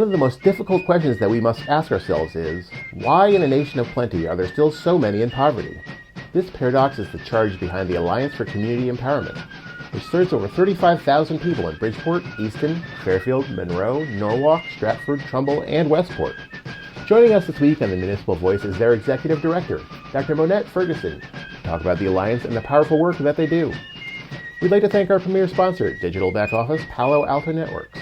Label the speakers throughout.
Speaker 1: One of the most difficult questions that we must ask ourselves is, why in a nation of plenty are there still so many in poverty? This paradox is the charge behind the Alliance for Community Empowerment, which serves over 35,000 people in Bridgeport, Easton, Fairfield, Monroe, Norwalk, Stratford, Trumbull, and Westport. Joining us this week on the Municipal Voice is their Executive Director, Dr. Monette Ferguson, to talk about the Alliance and the powerful work that they do. We'd like to thank our premier sponsor, Digital Back Office Palo Alto Networks.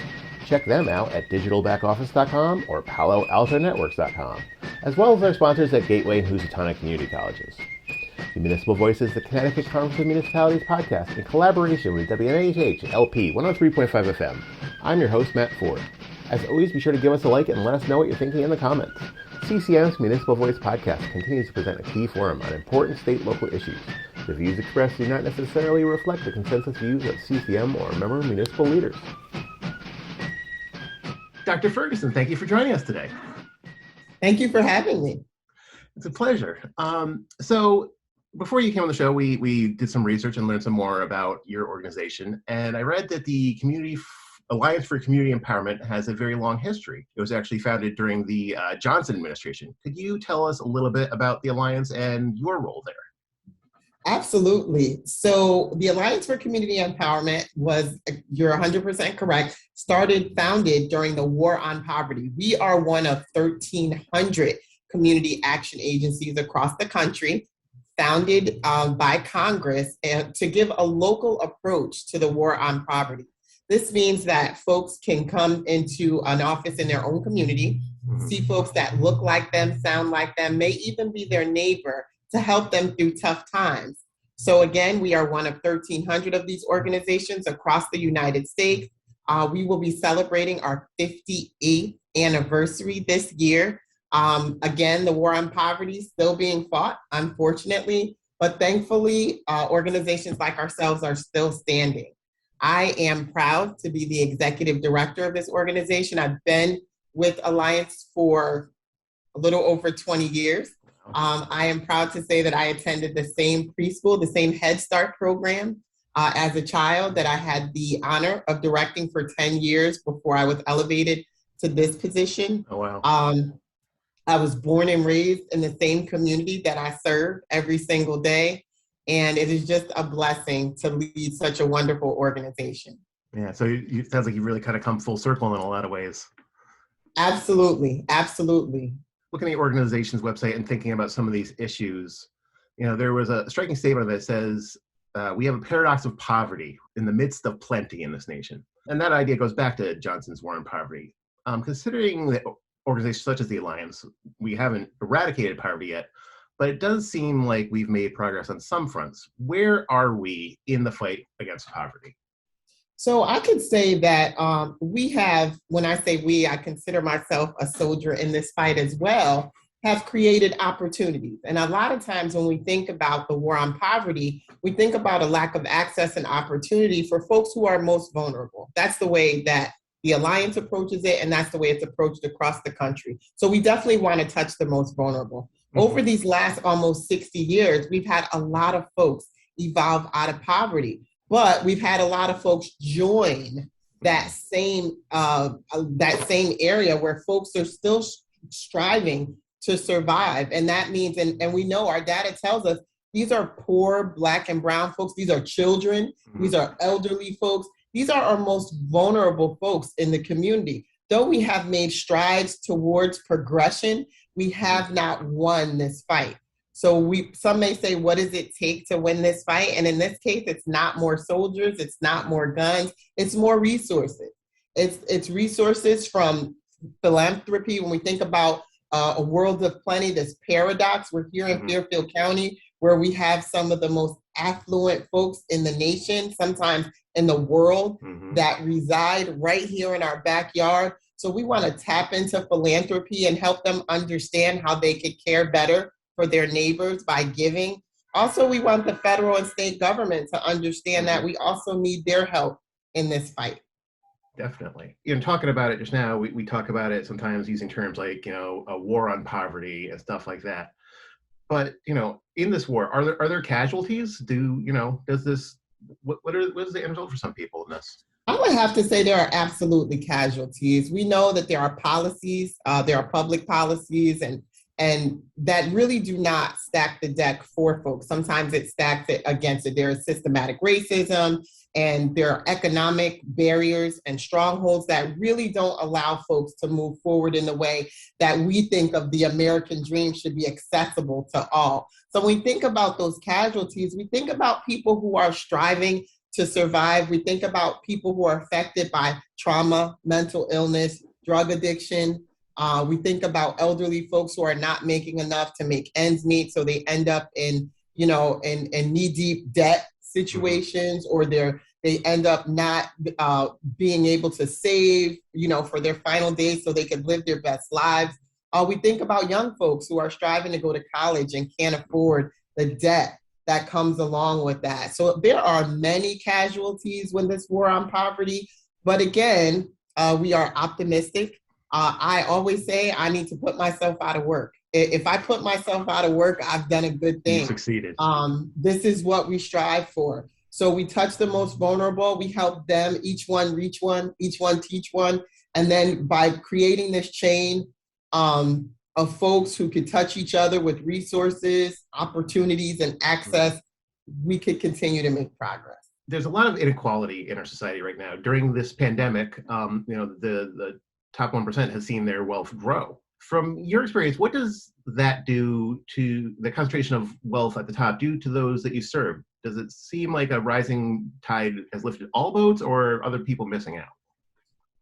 Speaker 1: Check them out at digitalbackoffice.com or paloaltonetworks.com, as well as our sponsors at Gateway and Housatonic Community Colleges. The Municipal Voice is the Connecticut Conference of Municipalities podcast in collaboration with WNHH LP 103.5 FM. I'm your host, Matt Ford. As always, be sure to give us a like and let us know what you're thinking in the comments. CCM's Municipal Voice podcast continues to present a key forum on important state-local issues. The views expressed do not necessarily reflect the consensus views of CCM or member municipal leaders. Dr. Ferguson, thank you for joining us today.
Speaker 2: Thank you for having me.
Speaker 1: It's a pleasure. So before you came on the show, we did some research and learned some more about your organization. And I read that the Alliance for Community Empowerment has a very long history. It was actually founded during the Johnson administration. Could you tell us a little bit about the Alliance and your role there?
Speaker 2: Absolutely. So the Alliance for Community Empowerment was, you're 100% correct, founded during the War on Poverty. We are one of 1,300 community action agencies across the country, founded by Congress to give a local approach to the war on poverty. This means that folks can come into an office in their own community, see folks that look like them, sound like them, may even be their neighbor, to help them through tough times. So again, we are one of 1,300 of these organizations across the United States. We will be celebrating our 58th anniversary this year. Again, the war on poverty is still being fought, unfortunately, but thankfully, organizations like ourselves are still standing. I am proud to be the executive director of this organization. I've been with Alliance for a little over 20 years. I am proud to say that I attended the same preschool, the same Head Start program as a child that I had the honor of directing for 10 years before I was elevated to this position.
Speaker 1: Oh, wow.
Speaker 2: I was born and raised in the same community that I serve every single day. And it is just a blessing to lead such a wonderful organization.
Speaker 1: Yeah, so it sounds like you really kind of come full circle in a lot of ways.
Speaker 2: Absolutely, absolutely.
Speaker 1: Looking at your organization's website and thinking about some of these issues, there was a striking statement that says, we have a paradox of poverty in the midst of plenty in this nation. And that idea goes back to Johnson's war on poverty. Considering that organizations such as the Alliance, we haven't eradicated poverty yet, but it does seem like we've made progress on some fronts. Where are we in the fight against poverty?
Speaker 2: So I could say that we have, when I say we, I consider myself a soldier in this fight as well, have created opportunities. And a lot of times when we think about the war on poverty, we think about a lack of access and opportunity for folks who are most vulnerable. That's the way that the Alliance approaches it, and that's the way it's approached across the country. So we definitely want to touch the most vulnerable. Over these last almost 60 years, we've had a lot of folks evolve out of poverty. But we've had a lot of folks join that same area where folks are still striving to survive. And that means, and we know our data tells us, these are poor Black and brown folks. These are children. These are elderly folks. These are our most vulnerable folks in the community. Though we have made strides towards progression, we have not won this fight. So some may say, what does it take to win this fight? And in this case, it's not more soldiers, it's not more guns, it's more resources. It's resources from philanthropy. When we think about a world of plenty, this paradox, we're here in Fairfield County, where we have some of the most affluent folks in the nation, sometimes in the world, that reside right here in our backyard. So we want to tap into philanthropy and help them understand how they could care better for their neighbors by giving. Also, we want the federal and state government to understand that we also need their help in this fight.
Speaker 1: Definitely. Talking about it just now, we talk about it sometimes using terms like, a war on poverty and stuff like that. But, in this war, are there casualties? What is the end result for some people in this?
Speaker 2: I would have to say there are absolutely casualties. We know that there are policies, there are public policies, and that really do not stack the deck for folks. Sometimes it stacks it against it. There is systematic racism, and there are economic barriers and strongholds that really don't allow folks to move forward in the way that we think of the American dream should be accessible to all. So when we think about those casualties, we think about people who are striving to survive. We think about people who are affected by trauma, mental illness, drug addiction. We think about elderly folks who are not making enough to make ends meet, so they end up in, in knee-deep debt situations, or they end up not being able to save, for their final days so they can live their best lives. We think about young folks who are striving to go to college and can't afford the debt that comes along with that. So there are many casualties when this war on poverty, but again, we are optimistic. I always say I need to put myself out of work. If I put myself out of work, I've done a good thing.
Speaker 1: You succeeded.
Speaker 2: This is what we strive for. So we touch the most vulnerable, we help them, each one reach one, each one teach one. And then by creating this chain, of folks who could touch each other with resources, opportunities, and access, we could continue to make progress.
Speaker 1: There's a lot of inequality in our society right now. During this pandemic, the top 1% has seen their wealth grow. From your experience, what does that do to the concentration of wealth at the top, do to those that you serve? Does it seem like a rising tide has lifted all boats, or are other people missing out?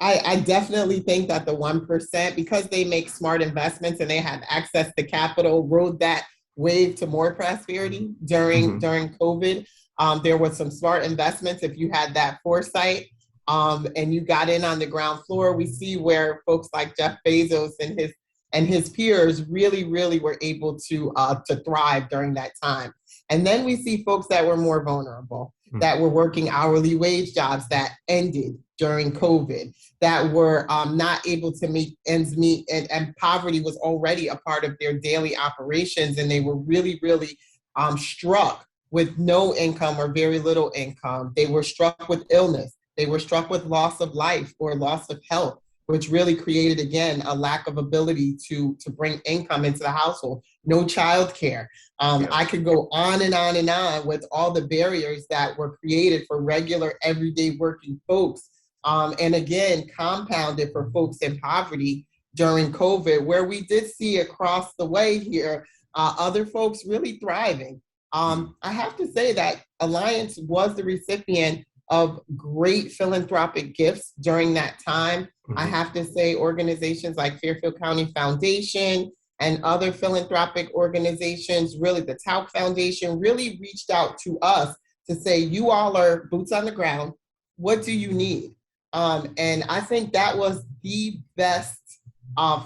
Speaker 2: I definitely think that the 1%, because they make smart investments and they have access to capital, rode that wave to more prosperity during COVID. There was some smart investments. If you had that foresight and you got in on the ground floor, we see where folks like Jeff Bezos and his peers really were able to thrive during that time. And then we see folks that were more vulnerable, that were working hourly wage jobs that ended during COVID, that were not able to make ends meet, and poverty was already a part of their daily operations, and they were really struck with no income or very little income. They were struck with illness. They were struck with loss of life or loss of health, which really created, again, a lack of ability to bring income into the household. No childcare. I could go on and on and on with all the barriers that were created for regular, everyday working folks. And again, compounded for folks in poverty during COVID, where we did see across the way here, other folks really thriving. I have to say that Alliance was the recipient of great philanthropic gifts during that time. I have to say organizations like Fairfield County Foundation and other philanthropic organizations, really the Tauk Foundation, really reached out to us to say, you all are boots on the ground. What do you need? And I think that was the best,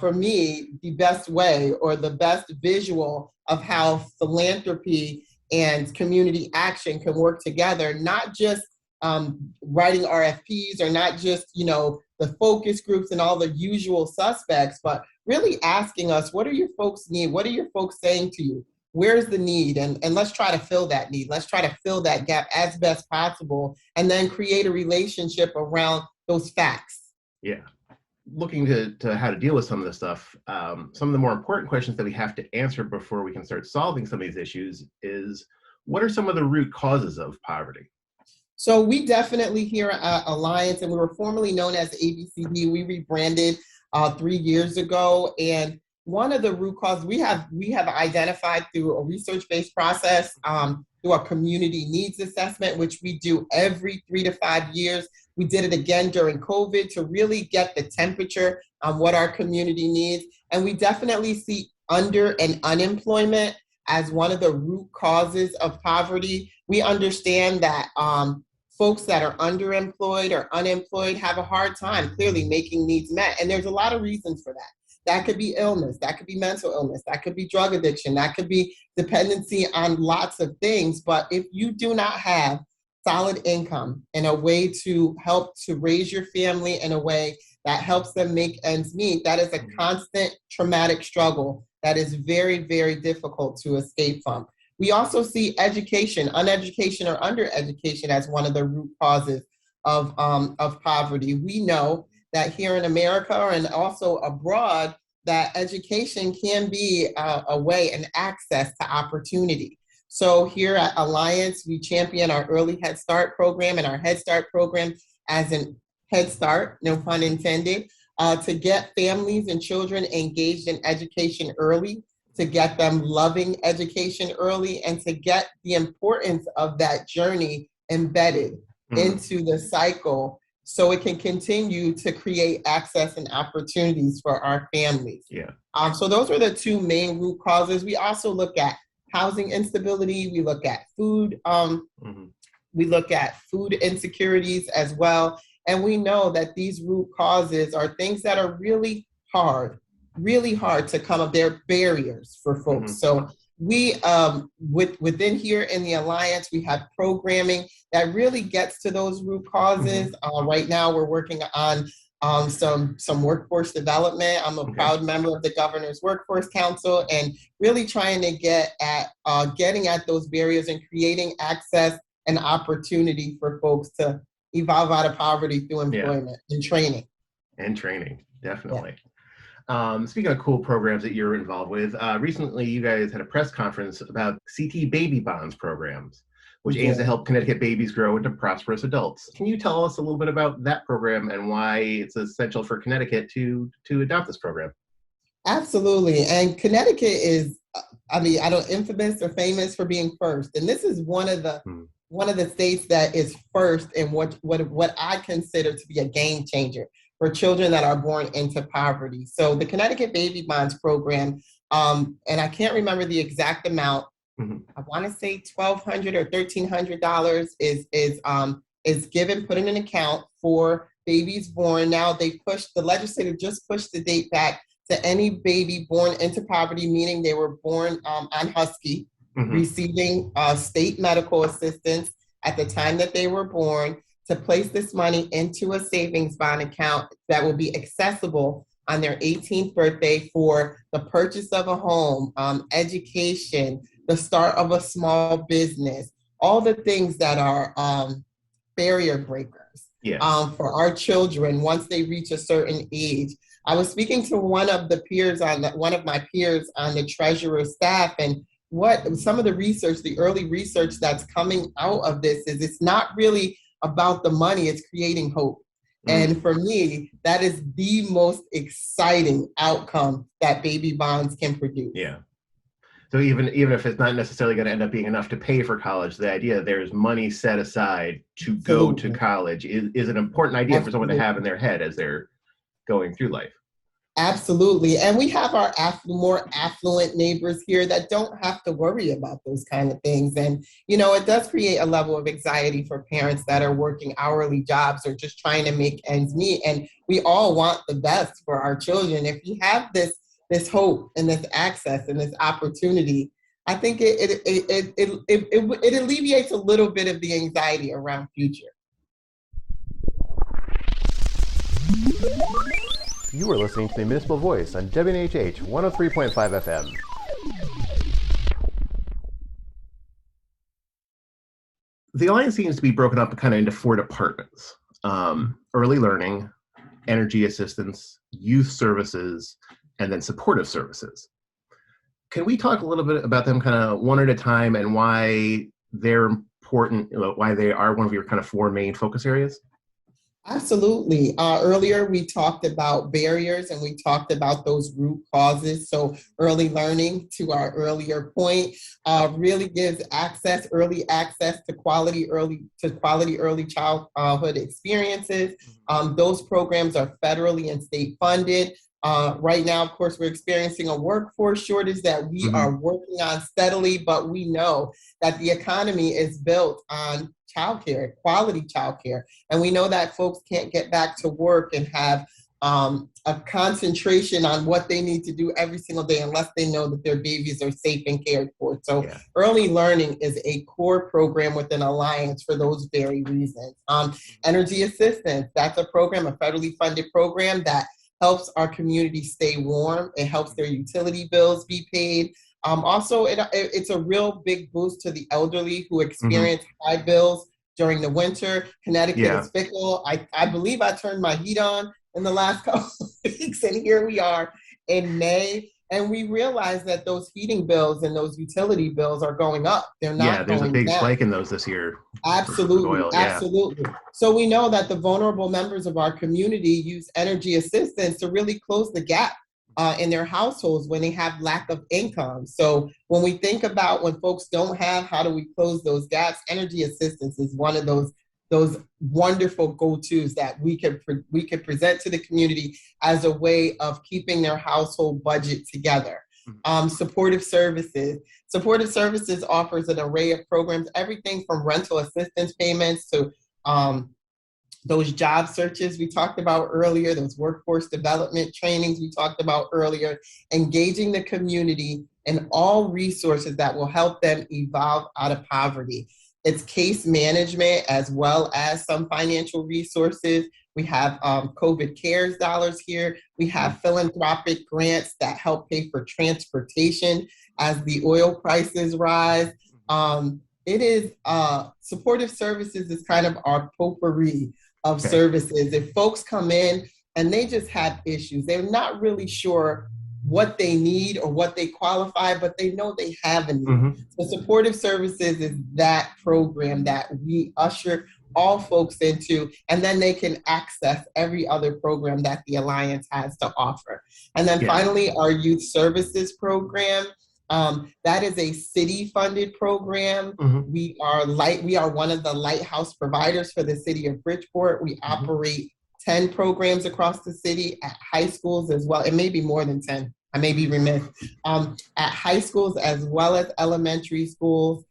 Speaker 2: for me, the best way or the best visual of how philanthropy and community action can work together, not just writing RFPs or not just, the focus groups and all the usual suspects, but really asking us, what do your folks need? What are your folks saying to you? Where's the need? And let's try to fill that need. Let's try to fill that gap as best possible, and then create a relationship around those facts.
Speaker 1: Yeah. Looking to how to deal with some of this stuff, some of the more important questions that we have to answer before we can start solving some of these issues is, what are some of the root causes of poverty?
Speaker 2: So we definitely here at Alliance, and we were formerly known as ABCD, we rebranded 3 years ago. And one of the root causes we have identified through a research-based process, through a community needs assessment, which we do every 3 to 5 years. We did it again during COVID to really get the temperature on what our community needs. And we definitely see under and unemployment as one of the root causes of poverty. We understand that folks that are underemployed or unemployed have a hard time clearly making needs met. And there's a lot of reasons for that. That could be illness, that could be mental illness, that could be drug addiction, that could be dependency on lots of things. But if you do not have solid income and a way to help to raise your family in a way that helps them make ends meet, that is a constant traumatic struggle that is very difficult to escape from. We also see education, uneducation or undereducation as one of the root causes of poverty. We know that here in America and also abroad, that education can be a way and access to opportunity. So here at Alliance, we champion our early Head Start program and our Head Start program as an Head Start, no pun intended, to get families and children engaged in education early, to get them loving education early, and to get the importance of that journey embedded into the cycle so it can continue to create access and opportunities for our families.
Speaker 1: Yeah.
Speaker 2: So those are the two main root causes. We also look at housing instability. We look at food. We look at food insecurities as well. And we know that these root causes are things that are really hard to come up. They're barriers for folks. So we, within here in the Alliance, we have programming that really gets to those root causes. Right now, we're working on some workforce development. I'm a proud member of the Governor's Workforce Council, and really trying to get at getting at those barriers and creating access and opportunity for folks to evolve out of poverty through employment and training.
Speaker 1: And training, definitely. Speaking of cool programs that you're involved with, recently you guys had a press conference about CT Baby Bonds programs, which aims to help Connecticut babies grow into prosperous adults. Can you tell us a little bit about that program and why it's essential for Connecticut to adopt this program?
Speaker 2: Absolutely. And Connecticut is, infamous or famous for being first. And this is one of the states that is first in what I consider to be a game changer for children that are born into poverty. So the Connecticut Baby Bonds program, and I can't remember the exact amount. I want to say $1,200 or $1,300 is given, put in an account for babies born. Now the legislature just pushed the date back to any baby born into poverty, meaning they were born on Husky, receiving state medical assistance at the time that they were born, to place this money into a savings bond account that will be accessible on their 18th birthday for the purchase of a home, education, the start of a small business, all the things that are barrier breakers for our children once they reach a certain age. I was speaking to one of my peers on the treasurer's staff, and what some of the research, the early research that's coming out of this is it's not really about the money, it's creating hope. And for me, that is the most exciting outcome that baby bonds can produce.
Speaker 1: Yeah. So even if it's not necessarily going to end up being enough to pay for college, the idea that there's money set aside to go to college is an important idea for someone to have in their head as they're going through life.
Speaker 2: Absolutely. And we have our more affluent neighbors here that don't have to worry about those kind of things. And, it does create a level of anxiety for parents that are working hourly jobs or just trying to make ends meet. And we all want the best for our children. If you have this hope and this access and this opportunity, I think it alleviates a little bit of the anxiety around future.
Speaker 1: You are listening to the Municipal Voice on WNHH 103.5 FM. The Alliance seems to be broken up kind of into 4 departments: early learning, energy assistance, youth services, and then supportive services. Can we talk a little bit about them kind of one at a time and why they're important, why they are one of your kind of 4 main focus areas?
Speaker 2: Absolutely. Earlier, we talked about barriers and we talked about those root causes. So early learning, to our earlier point, really gives early access to quality early childhood experiences. Those programs are federally and state funded. Right now, of course, we're experiencing a workforce shortage that we are working on steadily, but we know that the economy is built on childcare, quality childcare. And we know that folks can't get back to work and have a concentration on what they need to do every single day unless they know that their babies are safe and cared for. So early learning is a core program within Alliance for those very reasons. Energy assistance, that's a program, a federally funded program that helps our community stay warm. It helps their utility bills be paid. Also, it's a real big boost to the elderly who experience high bills during the winter. Connecticut is fickle. I believe I turned my heat on in the last couple of weeks, and here we are in May. And we realize that those heating bills and those utility bills are going up. They're not
Speaker 3: there's
Speaker 2: going
Speaker 3: a big
Speaker 2: down.
Speaker 3: spike in those this year.
Speaker 2: Absolutely,
Speaker 3: Oil,
Speaker 2: absolutely. So we know that the vulnerable members of our community use energy assistance to really close the gap in their households when they have lack of income. So when we think about when folks don't have, how do we close those gaps? Energy assistance is one of those wonderful go-tos that we can present to the community as a way of keeping their household budget together. Supportive services. Supportive services offers an array of programs, everything from rental assistance payments to those job searches we talked about earlier, those workforce development trainings we talked about earlier, engaging the community in all resources that will help them evolve out of poverty. It's case management as well as some financial resources. We have COVID CARES dollars here. We have philanthropic grants that help pay for transportation as the oil prices rise. It is supportive services is kind of our potpourri of services. If folks come in and they just have issues, they're not really sure what they need or what they qualify, but they know they have a need. So supportive services is that program that we usher all folks into, and then they can access every other program that the Alliance has to offer. And then finally, our youth services program. That is a city-funded program. We are one of the lighthouse providers for the city of Bridgeport. We operate 10 programs across the city at high schools as well. It may be more than 10. I may be remiss. At high schools as well as elementary schools,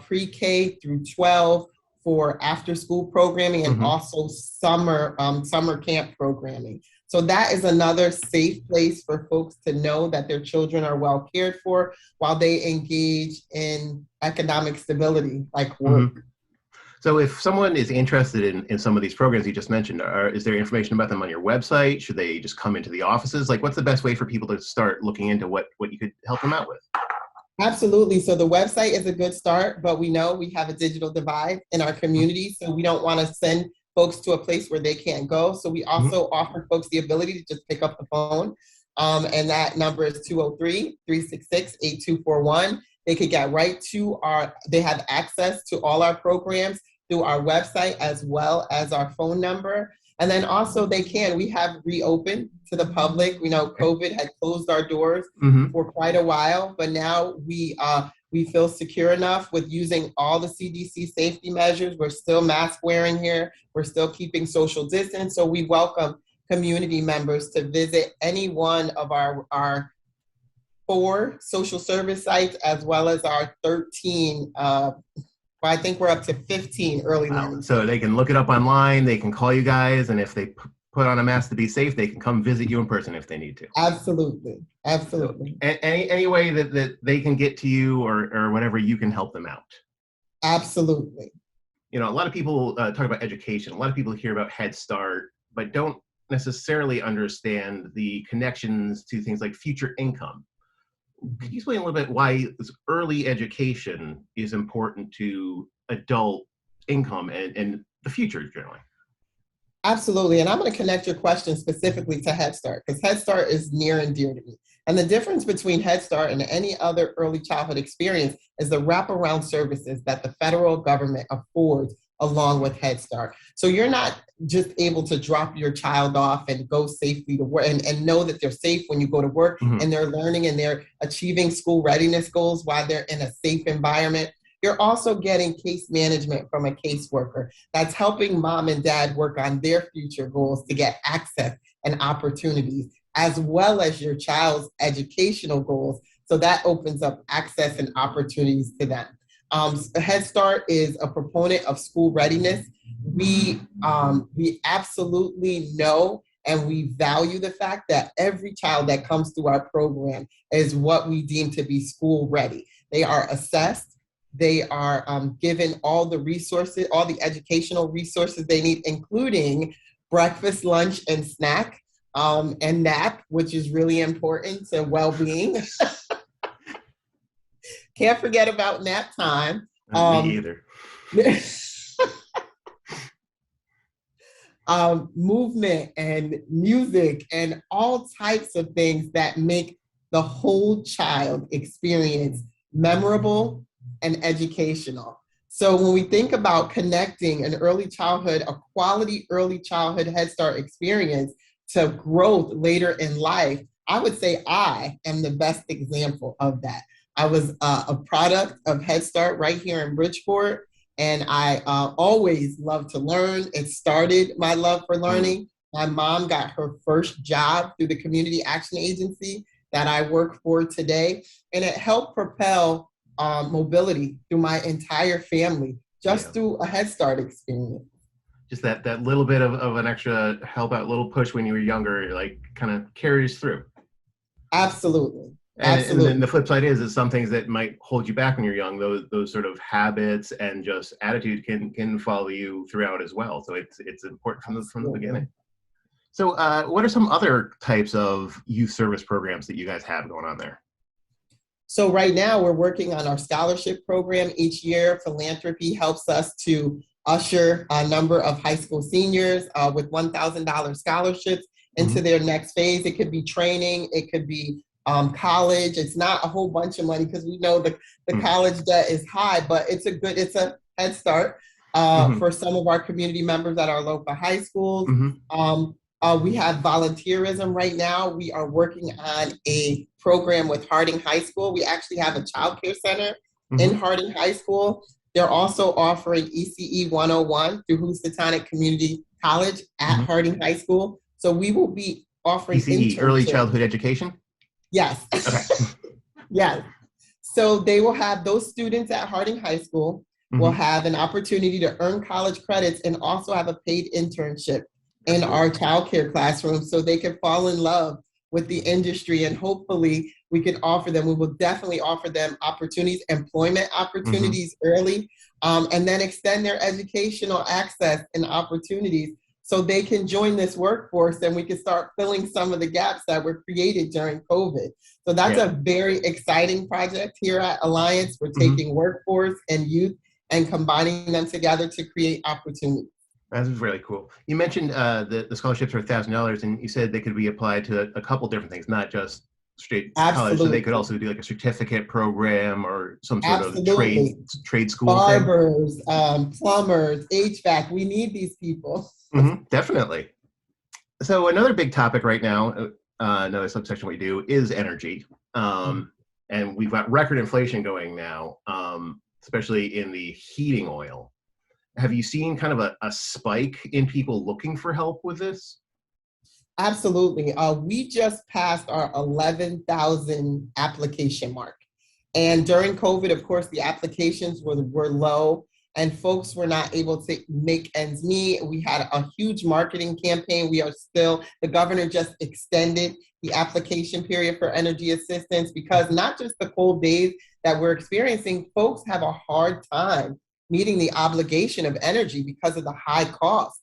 Speaker 2: pre-K through 12 for after-school programming and also summer camp programming. So that is another safe place for folks to know that their children are well cared for while they engage in economic stability, like work.
Speaker 3: So if someone is interested in some of these programs you just mentioned, is there information about them on your website? Should they just come into the offices? Like, what's the best way for people to start looking into what you could help them out with?
Speaker 2: Absolutely. So the website is a good start, but we know we have a digital divide in our community, so we don't want to send folks to a place where they can't go. So we also offer folks the ability to just pick up the phone. And that number is 203-366-8241. They could get right to they have access to all our programs through our website as well as our phone number. And then also we have reopened to the public. We know COVID had closed our doors for quite a while, but now we feel secure enough with using all the CDC safety measures. We're still mask wearing here. We're still keeping social distance. So we welcome community members to visit any one of our 4 social service sites, as well as our 13, I think we're up to 15 early learning.
Speaker 3: So they can look it up online, they can call you guys, and if they put on a mask to be safe, they can come visit you in person if they need to.
Speaker 2: Absolutely. Absolutely.
Speaker 3: So, any way that they can get to you or whatever, you can help them out.
Speaker 2: Absolutely.
Speaker 3: You know, a lot of people talk about education. A lot of people hear about Head Start, but don't necessarily understand the connections to things like future income. Could you explain a little bit why this early education is important to adult income and the future generally?
Speaker 2: Absolutely. And I'm going to connect your question specifically to Head Start, because Head Start is near and dear to me. And the difference between Head Start and any other early childhood experience is the wraparound services that the federal government affords along with Head Start. So you're not just able to drop your child off and go safely to work and know that they're safe when you go to work and they're learning and they're achieving school readiness goals while they're in a safe environment. You're also getting case management from a caseworker that's helping mom and dad work on their future goals to get access and opportunities, as well as your child's educational goals. So that opens up access and opportunities to them. Head Start is a proponent of school readiness. We absolutely know and we value the fact that every child that comes through our program is what we deem to be school ready. They are assessed. They are given all the resources, all the educational resources they need, including breakfast, lunch, and snack, and nap, which is really important to well-being. Can't forget about nap time.
Speaker 3: Me either.
Speaker 2: movement and music and all types of things that make the whole child experience memorable and educational. So when we think about connecting an early childhood, a quality early childhood Head Start experience to growth later in life, I would say I am the best example of that. I was a product of Head Start right here in Bridgeport, and I always loved to learn. It started my love for learning. My mom got her first job through the Community Action Agency that I work for today, and it helped propel mobility through my entire family just through a Head Start experience.
Speaker 3: Just that little bit of an extra help out, little push when you were younger, like kind of carries through.
Speaker 2: Absolutely.
Speaker 3: And then the flip side is some things that might hold you back when you're young, those sort of habits and just attitude can follow you throughout as well. So it's important from the beginning. So what are some other types of youth service programs that you guys have going on there?
Speaker 2: So right now we're working on our scholarship program. Each year, philanthropy helps us to usher a number of high school seniors with $1,000 scholarships into their next phase. It could be training, it could be college. It's not a whole bunch of money because we know the college debt is high, but it's a head start for some of our community members at our local high schools. We have volunteerism right now. We are working on a program with Harding High School. We actually have a child care center in Harding High School. They're also offering ECE 101 through Housatonic Community College at Harding High School. So we will be offering
Speaker 3: ECE, early childhood education?
Speaker 2: Yes. Okay. Yes. So they will have those students at Harding High School will have an opportunity to earn college credits and also have a paid internship in our childcare classroom so they can fall in love with the industry, and hopefully we can offer them, we will definitely offer them opportunities, employment opportunities early, and then extend their educational access and opportunities so they can join this workforce and we can start filling some of the gaps that were created during COVID. So that's a very exciting project here at Alliance. We're taking workforce and youth and combining them together to create opportunities.
Speaker 3: That's really cool. You mentioned the scholarships are $1,000, and you said they could be applied to a couple different things, not just straight college. So they could also do like a certificate program or some sort of trade school.
Speaker 2: Barbers, plumbers, HVAC. We need these people.
Speaker 3: Definitely. So another big topic right now, another subsection we do is energy, and we've got record inflation going now, especially in the heating oil. Have you seen kind of a spike in people looking for help with this?
Speaker 2: Absolutely. We just passed our 11,000 application mark. And during COVID, of course, the applications were low and folks were not able to make ends meet. We had a huge marketing campaign. The governor just extended the application period for energy assistance because not just the cold days that we're experiencing, folks have a hard time meeting the obligation of energy because of the high cost.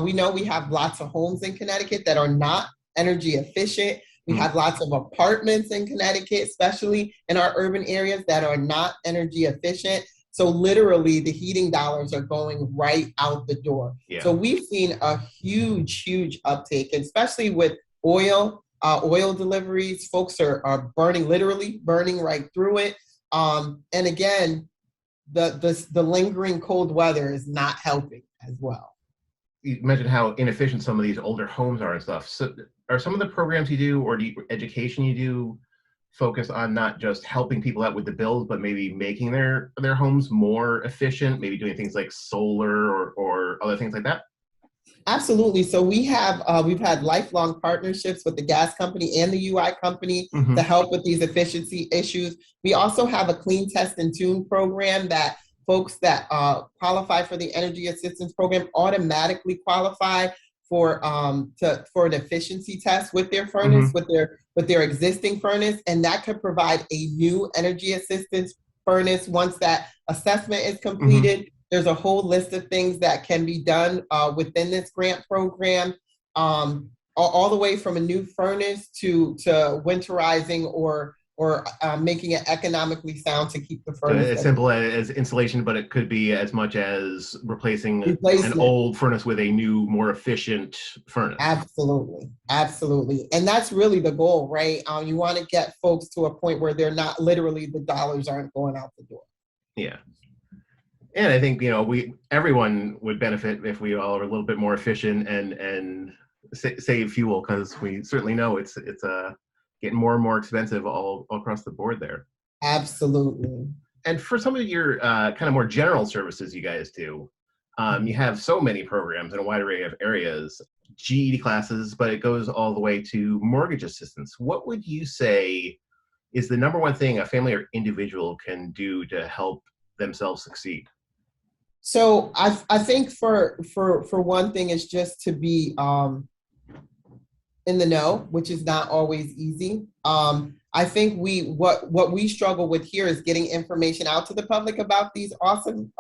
Speaker 2: We know we have lots of homes in Connecticut that are not energy efficient. We have lots of apartments in Connecticut, especially in our urban areas, that are not energy efficient. So literally the heating dollars are going right out the door. So we've seen a huge uptake, especially with oil deliveries. Folks are literally burning right through it. And again, the lingering cold weather is not helping as well.
Speaker 3: You mentioned how inefficient some of these older homes are and stuff. So are some of the programs you do or education you do focus on not just helping people out with the bills, but maybe making their homes more efficient, maybe doing things like solar or other things like that?
Speaker 2: Absolutely. So we've had lifelong partnerships with the gas company and the UI company to help with these efficiency issues. We also have a clean test and tune program that folks that qualify for the energy assistance program automatically qualify for an efficiency test with their furnace, with their existing furnace, and that could provide a new energy assistance furnace once that assessment is completed. There's a whole list of things that can be done within this grant program, all the way from a new furnace to winterizing or making it economically sound to keep the
Speaker 3: So
Speaker 2: furnace.
Speaker 3: as simple as insulation, but it could be as much as replacing an
Speaker 2: Replacement.
Speaker 3: old furnace with a new, more efficient furnace.
Speaker 2: Absolutely, absolutely, and that's really the goal, right? You want to get folks to a point where they're not literally the dollars aren't going out the door.
Speaker 3: Yeah. And I think, everyone would benefit if we all are a little bit more efficient and save fuel, because we certainly know it's getting more and more expensive all across the board there.
Speaker 2: Absolutely.
Speaker 3: And for some of your kind of more general services you guys do, you have so many programs in a wide array of areas, GED classes, but it goes all the way to mortgage assistance. What would you say is the number one thing a family or individual can do to help themselves succeed?
Speaker 2: So I think for one thing is just to be in the know, which is not always easy. I think what we struggle with here is getting information out to the public about these awesome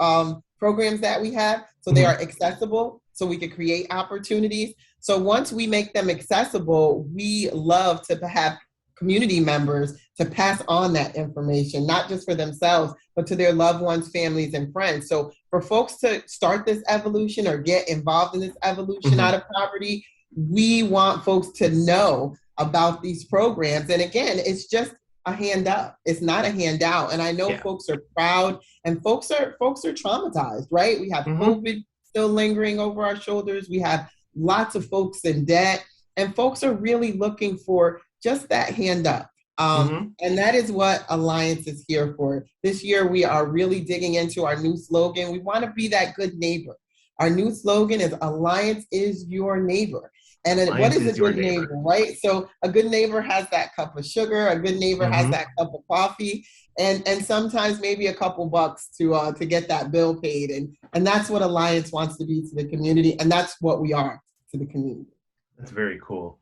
Speaker 2: programs that we have, so they are accessible, so we can create opportunities. So once we make them accessible, we love to have community members to pass on that information, not just for themselves, but to their loved ones, families, and friends. So for folks to start this evolution or get involved in this evolution out of poverty, we want folks to know about these programs. And again, it's just a hand up. It's not a handout. And I know folks are proud and folks are traumatized, right? We have COVID still lingering over our shoulders. We have lots of folks in debt, and folks are really looking for just that hand up. And that is what Alliance is here for. This year, we are really digging into our new slogan. We want to be that good neighbor. Our new slogan is Alliance is your neighbor. And what is a good neighbor, right? So a good neighbor has that cup of sugar. A good neighbor has that cup of coffee, and sometimes maybe a couple bucks to get that bill paid. And that's what Alliance wants to be to the community, and that's what we are to the community.
Speaker 3: That's very cool.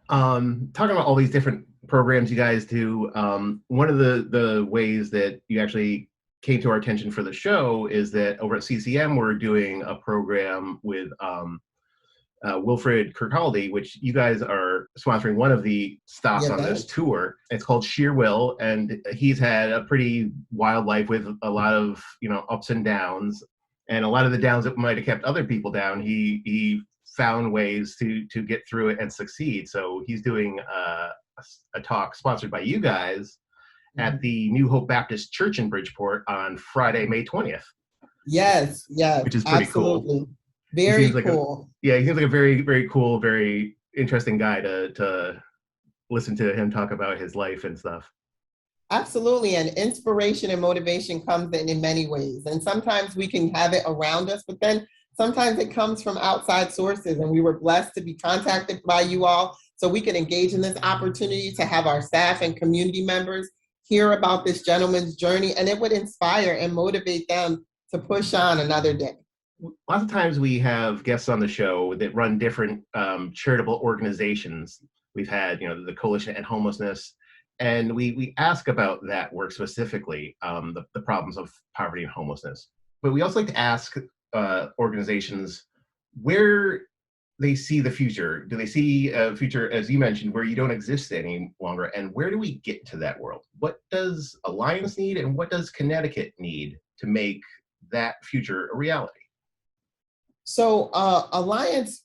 Speaker 3: Talking about all these different programs you guys do, one of the ways that you actually came to our attention for the show is that over at CCM, we're doing a program with Wilfred Kirkcaldy, which you guys are sponsoring one of the stops on this tour. It's called Sheer Will, and he's had a pretty wild life with a lot of ups and downs, and a lot of the downs that might have kept other people down. He found ways to get through it and succeed. So he's doing a talk sponsored by you guys at the New Hope Baptist Church in Bridgeport on Friday, May 20th.
Speaker 2: Yes,
Speaker 3: which is pretty cool.
Speaker 2: Very cool.
Speaker 3: He seems like a very, very cool, very interesting guy to listen to him talk about his life and stuff.
Speaker 2: Absolutely. And inspiration and motivation comes in many ways. And sometimes we can have it around us, but then sometimes it comes from outside sources. And we were blessed to be contacted by you all so we can engage in this opportunity to have our staff and community members hear about this gentleman's journey, and it would inspire and motivate them to push on another day.
Speaker 3: Lots of times we have guests on the show that run different charitable organizations. We've had, the Coalition to End Homelessness, and we ask about that work specifically, the problems of poverty and homelessness. But we also like to ask organizations where they see the future. Do they see a future, as you mentioned, where you don't exist any longer? And where do we get to that world? What does Alliance need, and what does Connecticut need to make that future a reality?
Speaker 2: So Alliance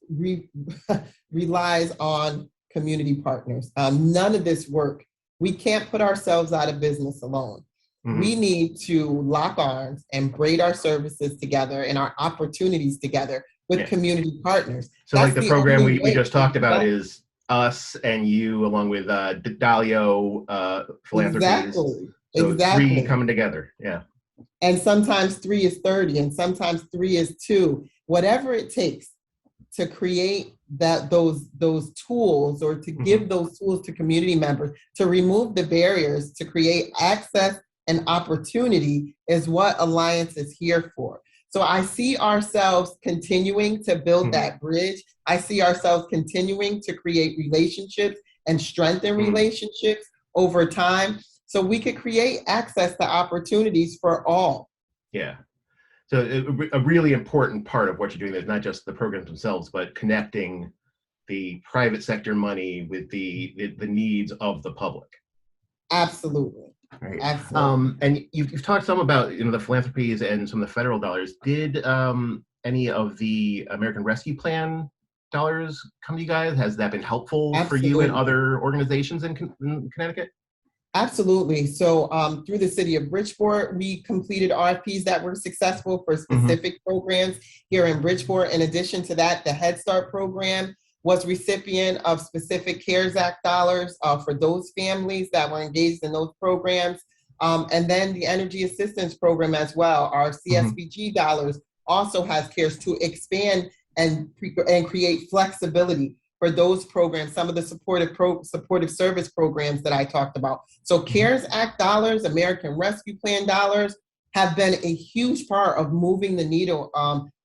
Speaker 2: relies on community partners. None of this work, we can't put ourselves out of business alone. We need to lock arms and braid our services together and our opportunities together with community partners.
Speaker 3: So like the program we just talked about is us and you, along with Dalio Philanthropies. So three coming together,
Speaker 2: And sometimes 3 is 30, and sometimes 3 is 2. Whatever it takes to create those tools, or to give those tools to community members, to remove the barriers, to create access and opportunity, is what Alliance is here for. So I see ourselves continuing to build that bridge. I see ourselves continuing to create relationships and strengthen relationships over time, so we could create access to opportunities for all.
Speaker 3: Yeah. So a really important part of what you're doing is not just the programs themselves, but connecting the private sector money with the needs of the public.
Speaker 2: Absolutely.
Speaker 3: Right.
Speaker 2: Absolutely.
Speaker 3: And you've talked some about the philanthropies and some of the federal dollars. Did any of the American Rescue Plan dollars come to you guys? Has that been helpful for you and
Speaker 2: Absolutely.
Speaker 3: other organizations in Connecticut?
Speaker 2: Absolutely. So through the city of Bridgeport, we completed RFPs that were successful for
Speaker 3: Mm-hmm.
Speaker 2: specific programs here in Bridgeport. In addition to that, the Head Start program was recipient of specific CARES Act dollars for those families that were engaged in those programs. And then the Energy Assistance Program as well, our
Speaker 3: Mm-hmm.
Speaker 2: CSBG dollars also has CARES to expand and create flexibility for those programs, some of the supportive service programs that I talked about. So CARES Act dollars, American Rescue Plan dollars have been a huge part of moving the needle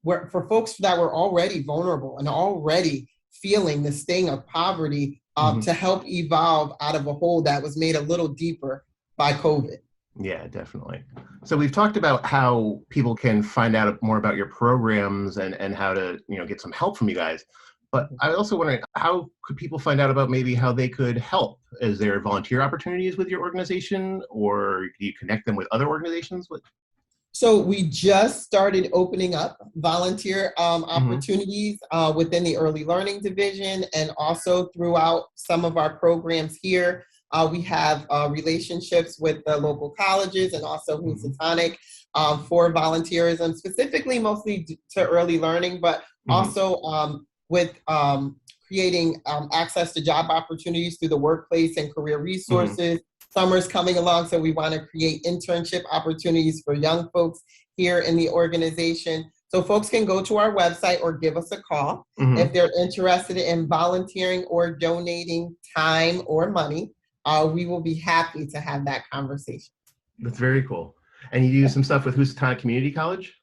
Speaker 2: for folks that were already vulnerable and already feeling the sting of poverty to help evolve out of a hole that was made a little deeper by COVID.
Speaker 3: Yeah, definitely. So we've talked about how people can find out more about your programs and how to get some help from you guys. But I also wondering, how could people find out about maybe how they could help? Is there volunteer opportunities with your organization, or do you connect them with other organizations?
Speaker 2: So we just started opening up volunteer opportunities within the early learning division, and also throughout some of our programs here. We have relationships with the local colleges and also Housatonic for volunteerism, specifically mostly to early learning, but also with creating access to job opportunities through the workplace and career resources. Summer's coming along, so we want to create internship opportunities for young folks here in the organization. So folks can go to our website or give us a call if they're interested in volunteering or donating time or money. We will be happy to have that conversation.
Speaker 3: That's very cool. And you do some stuff with Housatonic Community College?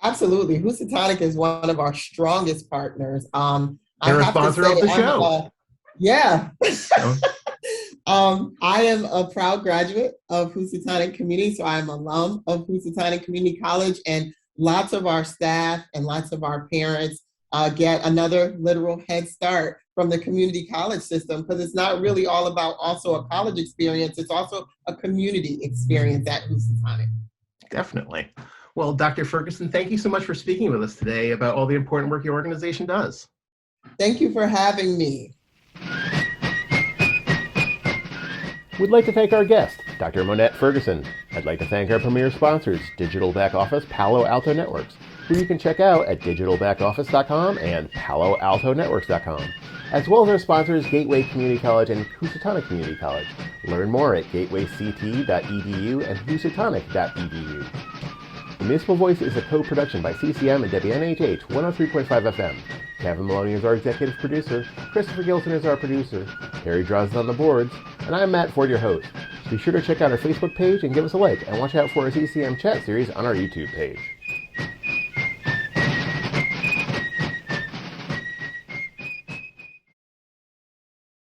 Speaker 2: Absolutely. Housatonic is one of our strongest partners.
Speaker 3: They're a sponsor of the show.
Speaker 2: Yeah. I am a proud graduate of Housatonic Community, so I'm an alum of Housatonic Community College, and lots of our staff and lots of our parents get another literal head start from the community college system, because it's not really all about also a college experience, it's also a community experience at Housatonic.
Speaker 3: Definitely. Well, Dr. Ferguson, thank you so much for speaking with us today about all the important work your organization does.
Speaker 2: Thank you for having me.
Speaker 1: We'd like to thank our guest, Dr. Monette Ferguson. I'd like to thank our premier sponsors, Digital Back Office Palo Alto Networks, who you can check out at digitalbackoffice.com and paloaltonetworks.com, as well as our sponsors, Gateway Community College and Housatonic Community College. Learn more at gatewayct.edu and housatonic.edu. The Municipal Voice is a co-production by CCM and WNHH 103.5 FM. Kevin Maloney is our executive producer, Christopher Gilson is our producer, Harry Drosden on the boards, and I'm Matt Ford, your host. Be sure to check out our Facebook page and give us a like, and watch out for our CCM chat series on our YouTube page.